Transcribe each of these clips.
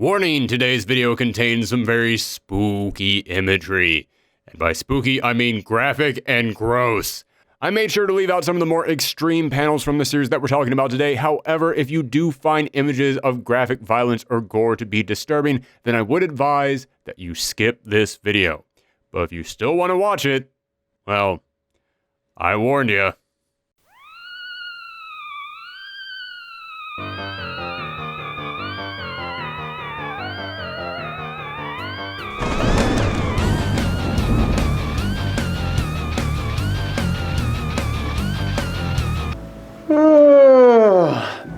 Warning, today's video contains some very spooky imagery. And by spooky, I mean graphic and gross. I made sure to leave out some of the more extreme panels from the series that we're talking about today. However, if you do find images of graphic violence or gore to be disturbing, then I would advise that you skip this video. But if you still want to watch it, well, I warned you.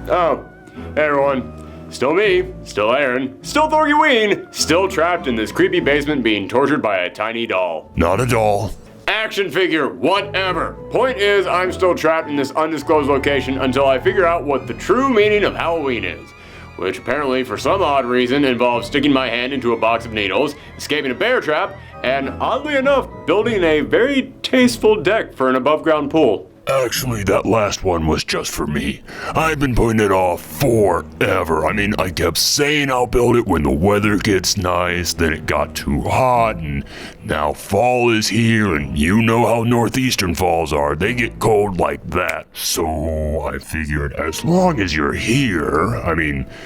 Oh, hey everyone. Still me, still Aaron, still Thorgiween, still trapped in this creepy basement being tortured by a tiny doll. Not a doll. Action figure, whatever. Point is, I'm still trapped in this undisclosed location until I figure out what the true meaning of Halloween is. Which apparently, for some odd reason, involves sticking my hand into a box of needles, escaping a bear trap, and oddly enough, building a very tasteful deck for an above-ground pool. Actually, that last one was just for me. I've been putting it off forever. I kept saying I'll build it when the weather gets nice, then it got too hot, and now fall is here, and you know how northeastern falls are. They get cold like that. So I figured as long as you're here,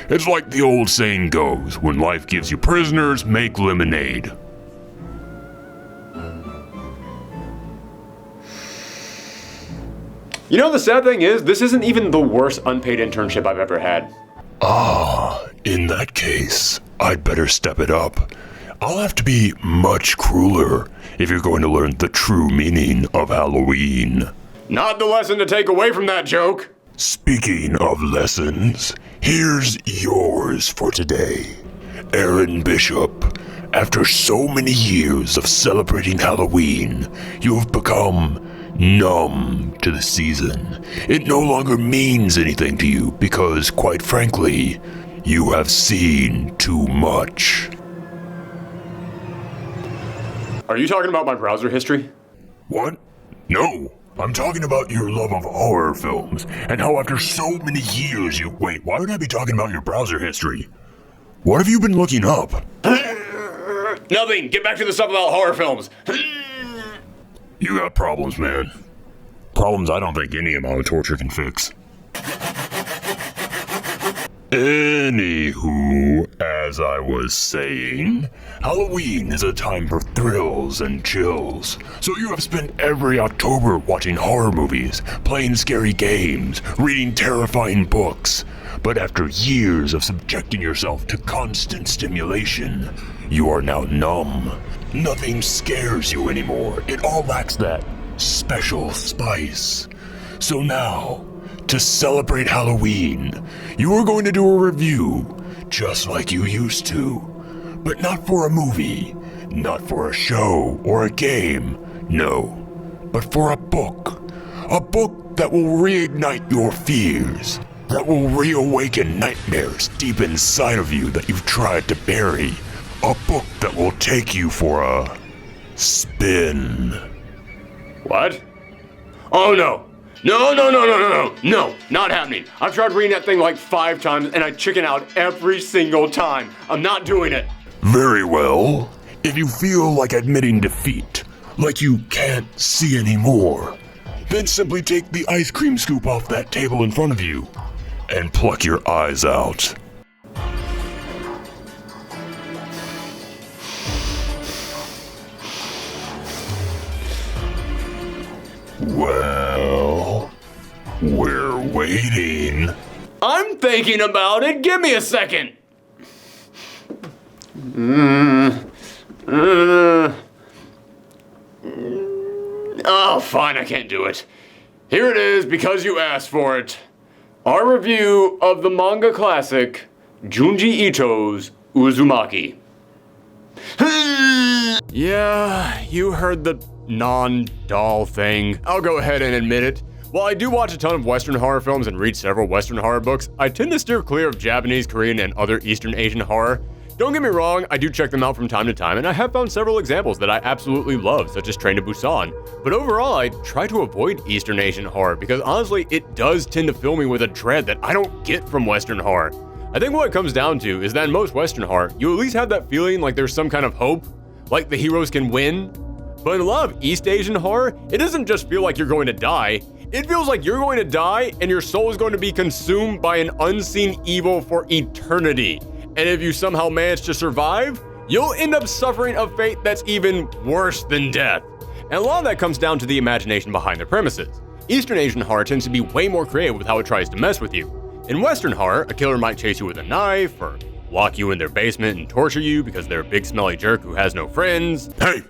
it's like the old saying goes, when life gives you prisoners, make lemonade. You know, the sad thing is, this isn't even the worst unpaid internship I've ever had. In that case, I'd better step it up. I'll have to be much crueler if you're going to learn the true meaning of Halloween. Not the lesson to take away from that joke. Speaking of lessons, here's yours for today. Aaron Bishop, after so many years of celebrating Halloween, you have become numb to the season. It no longer means anything to you because, quite frankly, you have seen too much. Are you talking about my browser history? What? No. I'm talking about your love of horror films and how after so many years you... Wait, why would I be talking about your browser history? What have you been looking up? Nothing. Get back to the stuff about horror films. You got problems, man. Problems I don't think any amount of torture can fix. Anywho, as I was saying, Halloween is a time for thrills and chills. So you have spent every October watching horror movies, playing scary games, reading terrifying books. But after years of subjecting yourself to constant stimulation, you are now numb. Nothing scares you anymore. It all lacks that special spice. So now, to celebrate Halloween, you are going to do a review, just like you used to. But not for a movie, not for a show or a game, no. But for a book. A book that will reignite your fears. That will reawaken nightmares deep inside of you that you've tried to bury. A book that will take you for a spin. What? Oh no. No, not happening. I've tried reading that thing like 5 times and I chicken out every single time. I'm not doing it. Very well. If you feel like admitting defeat, like you can't see anymore, then simply take the ice cream scoop off that table in front of you and pluck your eyes out. Well, we're waiting. I'm thinking about it. Give me a second. Oh, fine, I can't do it. Here it is, because you asked for it. Our review of the manga classic, Junji Ito's Uzumaki. Yeah, you heard the non-doll thing. I'll go ahead and admit it. While I do watch a ton of Western horror films and read several Western horror books, I tend to steer clear of Japanese, Korean, and other Eastern Asian horror. Don't get me wrong, I do check them out from time to time, and I have found several examples that I absolutely love, such as Train to Busan. But overall, I try to avoid Eastern Asian horror because honestly, it does tend to fill me with a dread that I don't get from Western horror. I think what it comes down to is that in most Western horror, you at least have that feeling like there's some kind of hope, like the heroes can win. But in a lot of East Asian horror, it doesn't just feel like you're going to die. It feels like you're going to die and your soul is going to be consumed by an unseen evil for eternity. And if you somehow manage to survive, you'll end up suffering a fate that's even worse than death. And a lot of that comes down to the imagination behind the premises. Eastern Asian horror tends to be way more creative with how it tries to mess with you. In Western horror, a killer might chase you with a knife, or lock you in their basement and torture you because they're a big smelly jerk who has no friends. Hey!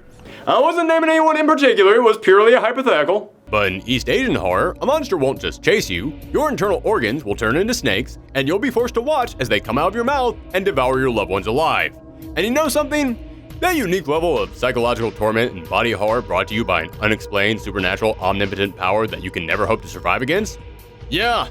I wasn't naming anyone in particular, it was purely a hypothetical. But in East Asian horror, a monster won't just chase you, your internal organs will turn into snakes, and you'll be forced to watch as they come out of your mouth and devour your loved ones alive. And you know something? That unique level of psychological torment and body horror brought to you by an unexplained, supernatural, omnipotent power that you can never hope to survive against? Yeah,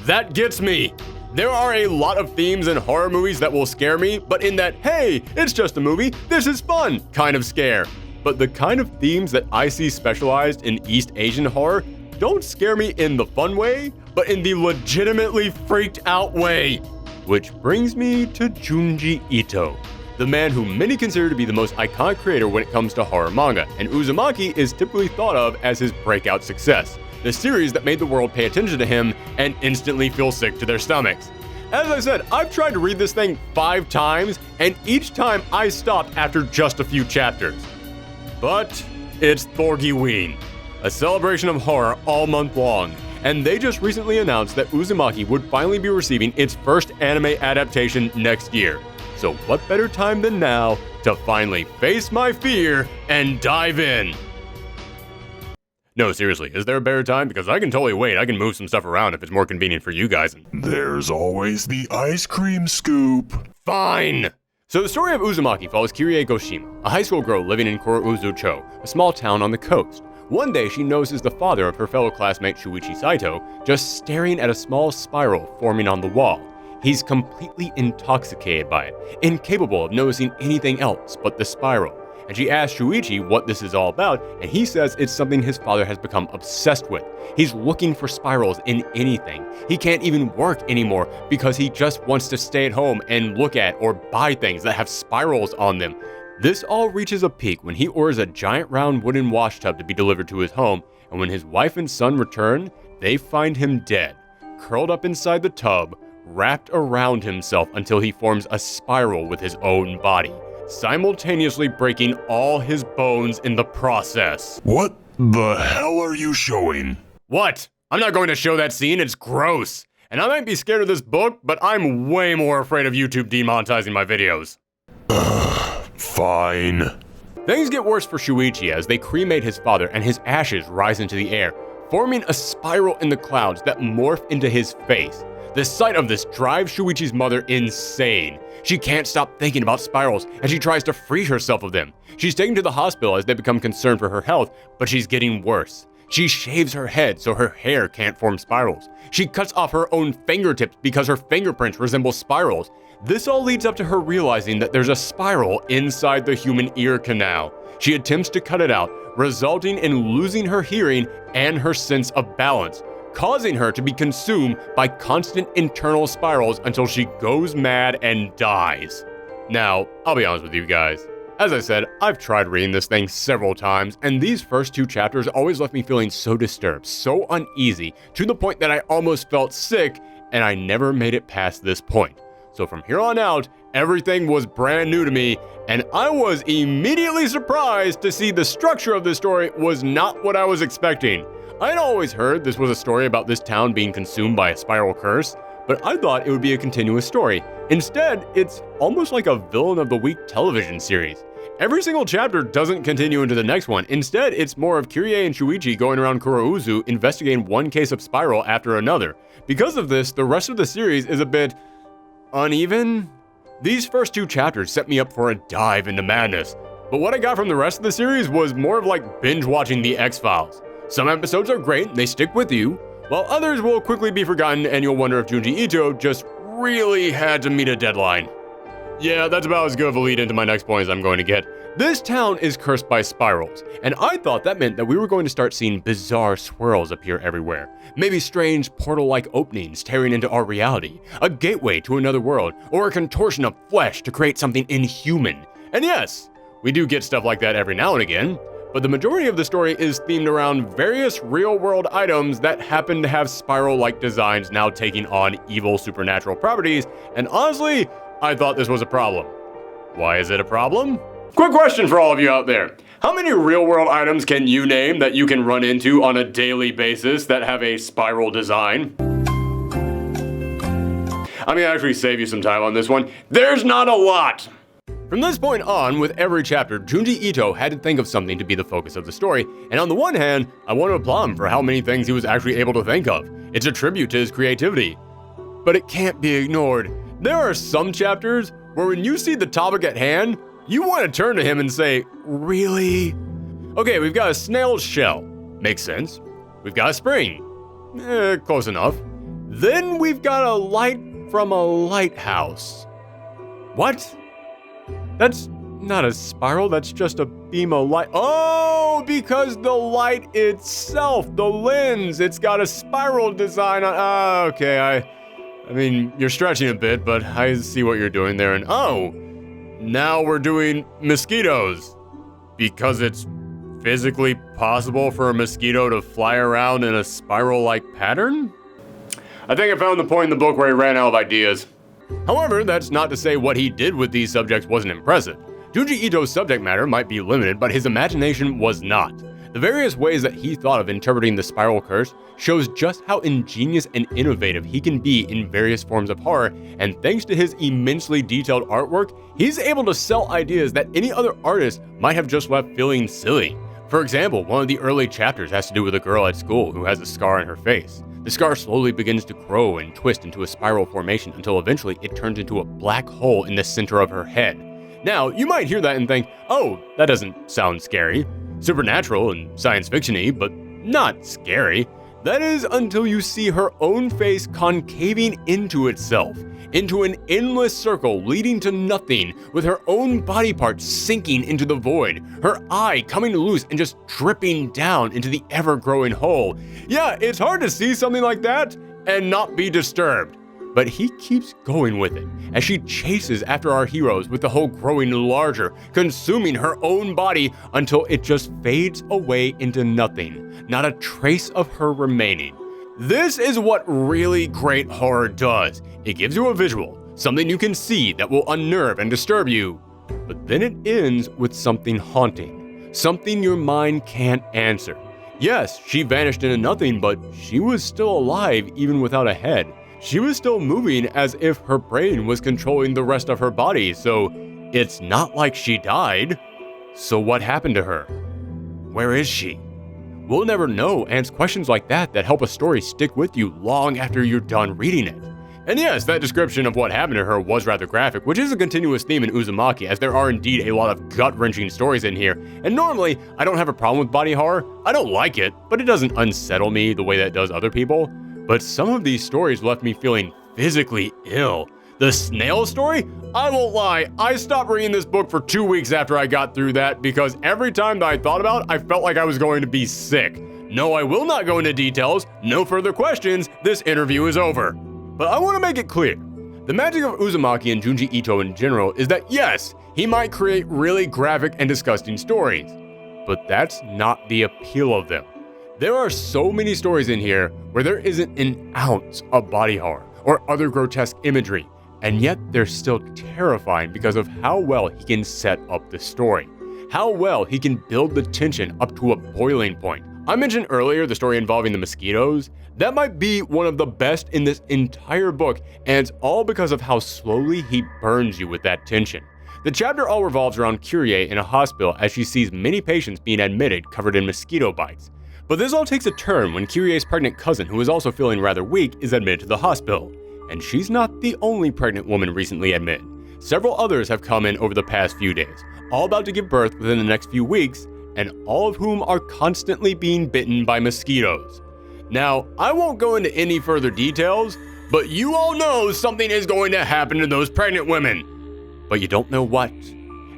that gets me. There are a lot of themes in horror movies that will scare me, but in that, hey, it's just a movie, this is fun, kind of scare. But the kind of themes that I see specialized in East Asian horror don't scare me in the fun way, but in the legitimately freaked out way. Which brings me to Junji Ito, the man who many consider to be the most iconic creator when it comes to horror manga, and Uzumaki is typically thought of as his breakout success, the series that made the world pay attention to him and instantly feel sick to their stomachs. As I said, I've tried to read this thing 5 times, and each time I stopped after just a few chapters. But it's Thorgiween, a celebration of horror all month long, and they just recently announced that Uzumaki would finally be receiving its first anime adaptation next year. So what better time than now to finally face my fear and dive in? No, seriously, is there a better time? Because I can totally wait. I can move some stuff around if it's more convenient for you guys. There's always the ice cream scoop. Fine! So the story of Uzumaki follows Kirie Goshima, a high school girl living in Kurouzu-cho, a small town on the coast. One day she notices the father of her fellow classmate Shuichi Saito just staring at a small spiral forming on the wall. He's completely intoxicated by it, incapable of noticing anything else but the spiral. And she asks Shuichi what this is all about, and he says it's something his father has become obsessed with. He's looking for spirals in anything. He can't even work anymore because he just wants to stay at home and look at or buy things that have spirals on them. This all reaches a peak when he orders a giant round wooden washtub to be delivered to his home, and when his wife and son return, they find him dead, curled up inside the tub, wrapped around himself until he forms a spiral with his own body, simultaneously breaking all his bones in the process. What the hell are you showing? What? I'm not going to show that scene, it's gross. And I might be scared of this book, but I'm way more afraid of YouTube demonetizing my videos. Fine. Things get worse for Shuichi as they cremate his father and his ashes rise into the air, forming a spiral in the clouds that morph into his face. The sight of this drives Shuichi's mother insane. She can't stop thinking about spirals, and she tries to free herself of them. She's taken to the hospital as they become concerned for her health, but she's getting worse. She shaves her head so her hair can't form spirals. She cuts off her own fingertips because her fingerprints resemble spirals. This all leads up to her realizing that there's a spiral inside the human ear canal. She attempts to cut it out, resulting in losing her hearing and her sense of balance, causing her to be consumed by constant internal spirals until she goes mad and dies. Now, I'll be honest with you guys. As I said, I've tried reading this thing several times, and these first 2 chapters always left me feeling so disturbed, so uneasy, to the point that I almost felt sick, and I never made it past this point. So from here on out, everything was brand new to me, and I was immediately surprised to see the structure of this story was not what I was expecting. I'd always heard this was a story about this town being consumed by a spiral curse, but I thought it would be a continuous story. Instead, it's almost like a villain of the week television series. Every single chapter doesn't continue into the next one. Instead, it's more of Kirie and Shuichi going around Kurouzu investigating one case of spiral after another. Because of this, the rest of the series is a bit uneven. These first 2 chapters set me up for a dive into madness, but what I got from the rest of the series was more of like binge watching The X-Files. Some episodes are great, they stick with you, while others will quickly be forgotten and you'll wonder if Junji Ito just really had to meet a deadline. Yeah, that's about as good of a lead into my next point as I'm going to get. This town is cursed by spirals, and I thought that meant that we were going to start seeing bizarre swirls appear everywhere. Maybe strange portal-like openings tearing into our reality, a gateway to another world, or a contortion of flesh to create something inhuman. And yes, we do get stuff like that every now and again, but the majority of the story is themed around various real-world items that happen to have spiral-like designs now taking on evil supernatural properties, and honestly, I thought this was a problem. Why is it a problem? Quick question for all of you out there. How many real-world items can you name that you can run into on a daily basis that have a spiral design? I'm gonna actually save you some time on this one. There's not a lot! From this point on, with every chapter, Junji Ito had to think of something to be the focus of the story, and on the one hand, I want to applaud him for how many things he was actually able to think of. It's a tribute to his creativity. But it can't be ignored. There are some chapters where when you see the topic at hand, you want to turn to him and say, really? Okay, we've got a snail's shell. Makes sense. We've got a spring. Close enough. Then we've got a light from a lighthouse. What? That's not a spiral, that's just a beam of light. Oh, because the light itself, the lens, it's got a spiral design on. Okay, I mean, you're stretching a bit, but I see what you're doing there. And oh, now we're doing mosquitoes. Because it's physically possible for a mosquito to fly around in a spiral-like pattern? I think I found the point in the book where he ran out of ideas. However, that's not to say what he did with these subjects wasn't impressive. Junji Ito's subject matter might be limited, but his imagination was not. The various ways that he thought of interpreting the spiral curse shows just how ingenious and innovative he can be in various forms of horror, and thanks to his immensely detailed artwork, he's able to sell ideas that any other artist might have just left feeling silly. For example, one of the early chapters has to do with a girl at school who has a scar on her face. The scar slowly begins to grow and twist into a spiral formation until eventually it turns into a black hole in the center of her head. Now, you might hear that and think, oh, that doesn't sound scary. Supernatural and science fiction-y, but not scary. That is until you see her own face concaving into itself, into an endless circle leading to nothing, with her own body parts sinking into the void, her eye coming loose and just dripping down into the ever-growing hole. Yeah, it's hard to see something like that and not be disturbed. But he keeps going with it, as she chases after our heroes with the hole growing larger, consuming her own body until it just fades away into nothing, not a trace of her remaining. This is what really great horror does. It gives you a visual, something you can see that will unnerve and disturb you. But then it ends with something haunting, something your mind can't answer. Yes, she vanished into nothing, but she was still alive even without a head. She was still moving as if her brain was controlling the rest of her body, so it's not like she died. So what happened to her? Where is she? We'll never know, and it's questions like that help a story stick with you long after you're done reading it. And yes, that description of what happened to her was rather graphic, which is a continuous theme in Uzumaki, as there are indeed a lot of gut-wrenching stories in here. And normally, I don't have a problem with body horror. I don't like it, but it doesn't unsettle me the way that it does other people. But some of these stories left me feeling physically ill. The snail story? I won't lie, I stopped reading this book for 2 weeks after I got through that because every time that I thought about it, I felt like I was going to be sick. No, I will not go into details, no further questions, this interview is over. But I want to make it clear, the magic of Uzumaki and Junji Ito in general is that yes, he might create really graphic and disgusting stories, but that's not the appeal of them. There are so many stories in here where there isn't an ounce of body horror or other grotesque imagery, and yet they're still terrifying because of how well he can set up the story, how well he can build the tension up to a boiling point. I mentioned earlier the story involving the mosquitoes. That might be one of the best in this entire book, and it's all because of how slowly he burns you with that tension. The chapter all revolves around Kyrie in a hospital as she sees many patients being admitted covered in mosquito bites. But this all takes a turn when Kyrie's pregnant cousin, who is also feeling rather weak, is admitted to the hospital. And she's not the only pregnant woman recently admitted. Several others have come in over the past few days, all about to give birth within the next few weeks, and all of whom are constantly being bitten by mosquitoes. Now, I won't go into any further details, but you all know something is going to happen to those pregnant women. but you don't know what.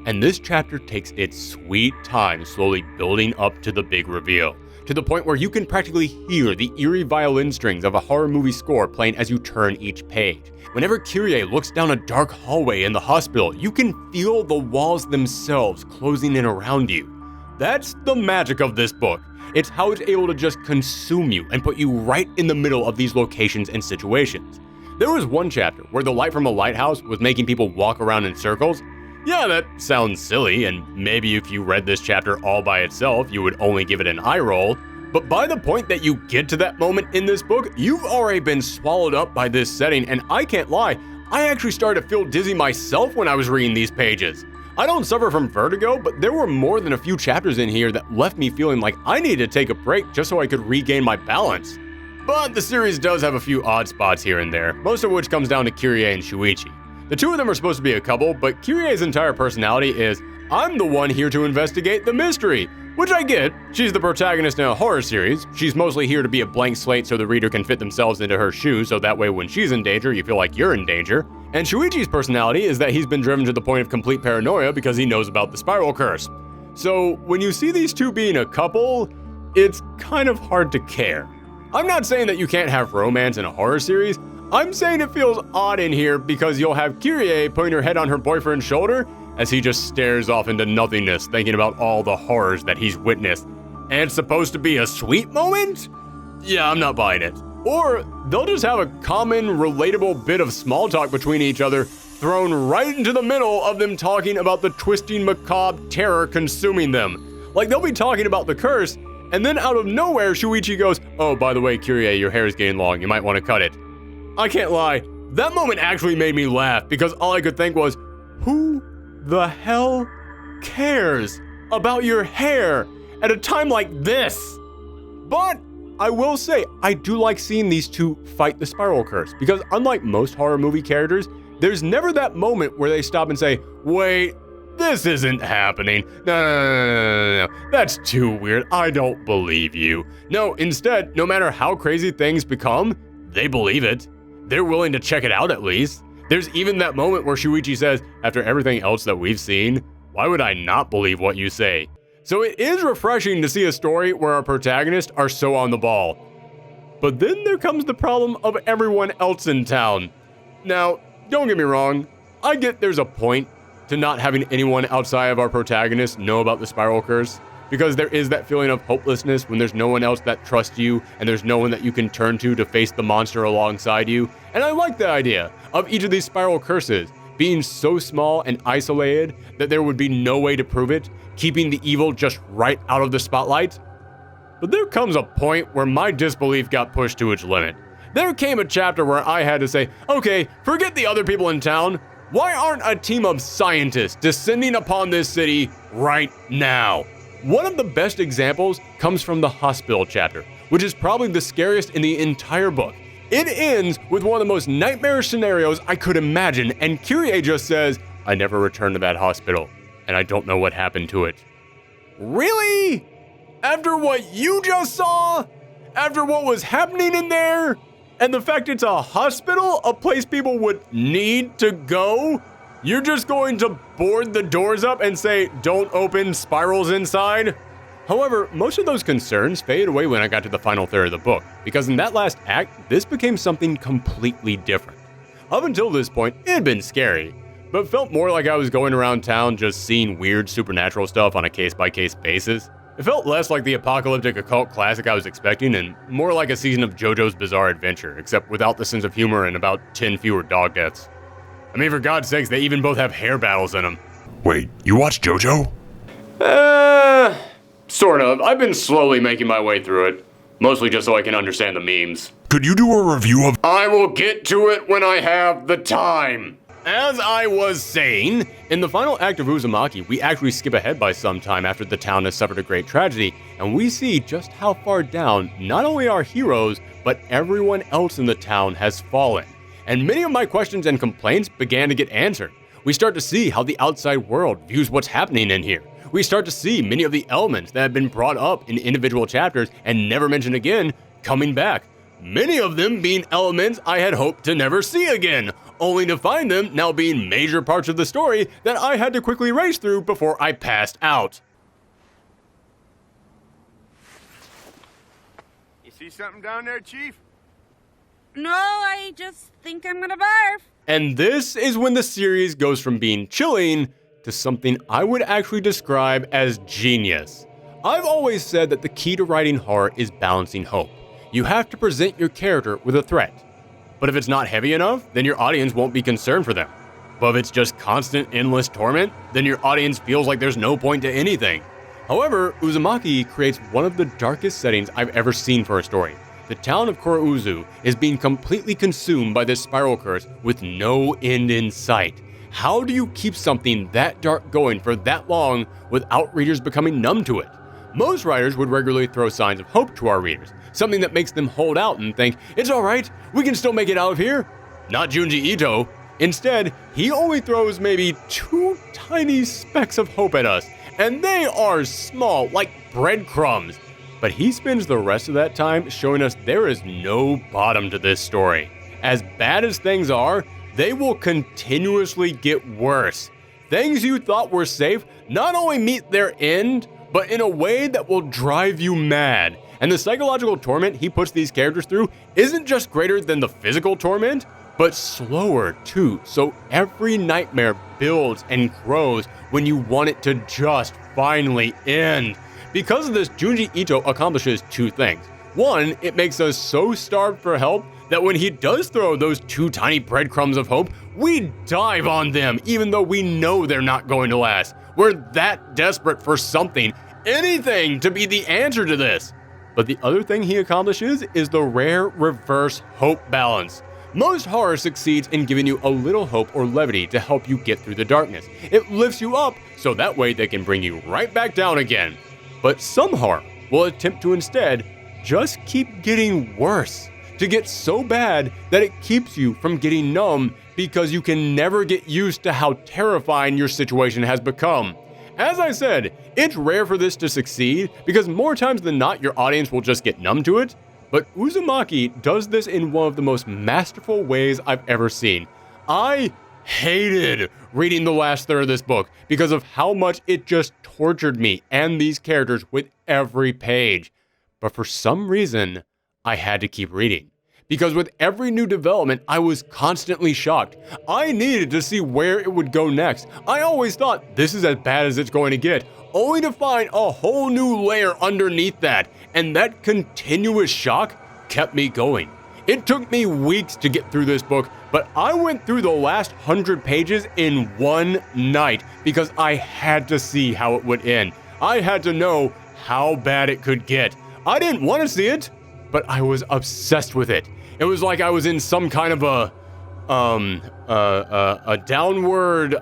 And this chapter takes its sweet time slowly building up to the big reveal, to the point where you can practically hear the eerie violin strings of a horror movie score playing as you turn each page. Whenever Kyrie looks down a dark hallway in the hospital, you can feel the walls themselves closing in around you. That's the magic of this book. It's how it's able to just consume you and put you right in the middle of these locations and situations. There was one chapter where the light from a lighthouse was making people walk around in circles. Yeah, that sounds silly, and maybe if you read this chapter all by itself, you would only give it an eye roll. But by the point that you get to that moment in this book, you've already been swallowed up by this setting, and I can't lie, I actually started to feel dizzy myself when I was reading these pages. I don't suffer from vertigo, but there were more than a few chapters in here that left me feeling like I needed to take a break just so I could regain my balance. But the series does have a few odd spots here and there, most of which comes down to Kyrie and Shuichi. The two of them are supposed to be a couple, but Kyrie's entire personality is, I'm the one here to investigate the mystery. Which I get. She's the protagonist in a horror series. She's mostly here to be a blank slate so the reader can fit themselves into her shoes, so that way when she's in danger, you feel like you're in danger. And Shuichi's personality is that he's been driven to the point of complete paranoia because he knows about the spiral curse. So when you see these two being a couple, it's kind of hard to care. I'm not saying that you can't have romance in a horror series. I'm saying it feels odd in here because you'll have Kyrie putting her head on her boyfriend's shoulder as he just stares off into nothingness, thinking about all the horrors that he's witnessed. And it's supposed to be a sweet moment? Yeah, I'm not buying it. Or they'll just have a common, relatable bit of small talk between each other thrown right into the middle of them talking about the twisting, macabre terror consuming them. Like they'll be talking about the curse, and then out of nowhere, Shuichi goes, oh, by the way, Kyrie, your hair is getting long. You might want to cut it. I can't lie. That moment actually made me laugh because all I could think was, who the hell cares about your hair at a time like this? But I will say, I do like seeing these two fight the spiral curse because unlike most horror movie characters, there's never that moment where they stop and say, wait, this isn't happening. No, that's too weird. I don't believe you. No, instead, no matter how crazy things become, they believe it. They're willing to check it out at least. There's even that moment where Shuichi says, after everything else that we've seen, why would I not believe what you say? So it is refreshing to see a story where our protagonists are so on the ball. But then there comes the problem of everyone else in town. Now, don't get me wrong, I get there's a point to not having anyone outside of our protagonist know about the spiral curse, because there is that feeling of hopelessness when there's no one else that trusts you and there's no one that you can turn to face the monster alongside you. And I like the idea of each of these spiral curses being so small and isolated that there would be no way to prove it, keeping the evil just right out of the spotlight. But there comes a point where my disbelief got pushed to its limit. There came a chapter where I had to say, okay, forget the other people in town. Why aren't a team of scientists descending upon this city right now? One of the best examples comes from the hospital chapter, which is probably the scariest in the entire book. It ends with one of the most nightmarish scenarios I could imagine, and Kyrie just says, I never returned to that hospital, and I don't know what happened to it. Really? After what you just saw? After what was happening in there? And the fact it's a hospital, a place people would need to go? You're just going to board the doors up and say, don't open, spirals inside? However, most of those concerns faded away when I got to the final third of the book, because in that last act, this became something completely different. Up until this point, it had been scary, but felt more like I was going around town just seeing weird supernatural stuff on a case-by-case basis. It felt less like the apocalyptic occult classic I was expecting and more like a season of JoJo's Bizarre Adventure, except without the sense of humor and about 10 fewer dog deaths. I mean, for God's sakes, they even both have hair battles in them. Wait, you watch JoJo? Sort of. I've been slowly making my way through it. Mostly just so I can understand the memes. Could you do a review of— I will get to it when I have the time. As I was saying, in the final act of Uzumaki, we actually skip ahead by some time after the town has suffered a great tragedy, and we see just how far down not only our heroes, but everyone else in the town has fallen. And many of my questions and complaints began to get answered. We start to see how the outside world views what's happening in here. We start to see many of the elements that have been brought up in individual chapters and never mentioned again coming back. Many of them being elements I had hoped to never see again, only to find them now being major parts of the story that I had to quickly race through before I passed out. You see something down there, Chief? No, I just think I'm gonna barf. And this is when the series goes from being chilling to something I would actually describe as genius. I've always said that the key to writing horror is balancing hope. You have to present your character with a threat. But if it's not heavy enough, then your audience won't be concerned for them. But if it's just constant, endless torment, then your audience feels like there's no point to anything. However, Uzumaki creates one of the darkest settings I've ever seen for a story. The town of Kurouzu is being completely consumed by this spiral curse with no end in sight. How do you keep something that dark going for that long without readers becoming numb to it? Most writers would regularly throw signs of hope to our readers, something that makes them hold out and think, it's alright, we can still make it out of here. Not Junji Ito. Instead, he only throws maybe 2 tiny specks of hope at us, and they are small, like breadcrumbs. But he spends the rest of that time showing us there is no bottom to this story. As bad as things are, they will continuously get worse. Things you thought were safe not only meet their end, but in a way that will drive you mad. And the psychological torment he puts these characters through isn't just greater than the physical torment, but slower too. So every nightmare builds and grows when you want it to just finally end. Because of this, Junji Ito accomplishes 2 things. 1, it makes us so starved for help that when he does throw those 2 tiny breadcrumbs of hope, we dive on them even though we know they're not going to last. We're that desperate for something, anything, to be the answer to this. But the other thing he accomplishes is the rare reverse hope balance. Most horror succeeds in giving you a little hope or levity to help you get through the darkness. It lifts you up so that way they can bring you right back down again. But some horror will attempt to instead just keep getting worse, to get so bad that it keeps you from getting numb because you can never get used to how terrifying your situation has become. As I said, it's rare for this to succeed because more times than not your audience will just get numb to it, but Uzumaki does this in one of the most masterful ways I've ever seen. I hated reading the last third of this book because of how much it just tortured me and these characters with every page. But for some reason, I had to keep reading. Because with every new development, I was constantly shocked. I needed to see where it would go next. I always thought, this is as bad as it's going to get, only to find a whole new layer underneath that. And that continuous shock kept me going. It took me weeks to get through this book, but I went through the last 100 pages in one night because I had to see how it would end. I had to know how bad it could get. I didn't want to see it, but I was obsessed with it. It was like I was in some kind of a downward,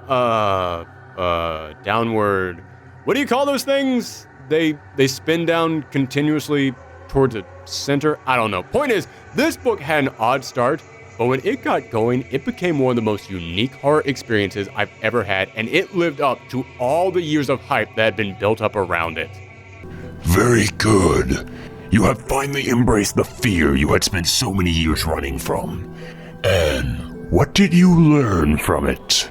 what do you call those things? They spin down continuously towards a center. I don't know. Point is, this book had an odd start, but when it got going, it became one of the most unique horror experiences I've ever had, and it lived up to all the years of hype that had been built up around it. Very good. You have finally embraced the fear you had spent so many years running from. And what did you learn from it?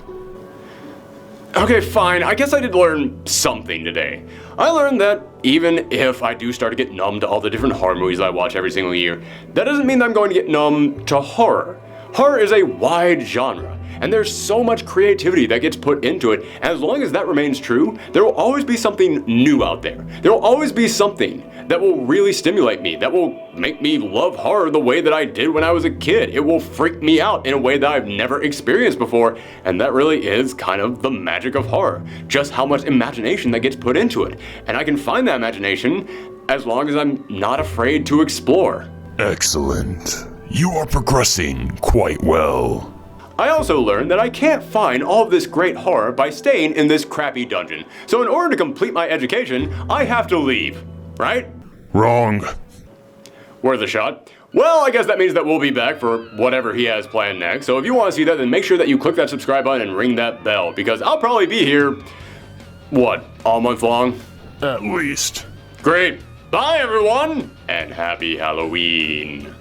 Okay, fine. I guess I did learn something today. I learned that even if I do start to get numb to all the different horror movies I watch every single year, that doesn't mean that I'm going to get numb to horror. Horror is a wide genre, and there's so much creativity that gets put into it. And as long as that remains true, there will always be something new out there. There will always be something that will really stimulate me, that will make me love horror the way that I did when I was a kid. It will freak me out in a way that I've never experienced before, and that really is kind of the magic of horror, just how much imagination that gets put into it. And I can find that imagination as long as I'm not afraid to explore. Excellent. You are progressing quite well. I also learned that I can't find all of this great horror by staying in this crappy dungeon. So in order to complete my education, I have to leave. Right? Wrong. Worth a shot. Well, I guess that means that we'll be back for whatever he has planned next. So if you want to see that, then make sure that you click that subscribe button and ring that bell, because I'll probably be here, all month long? At least. Great. Bye, everyone, and happy Halloween.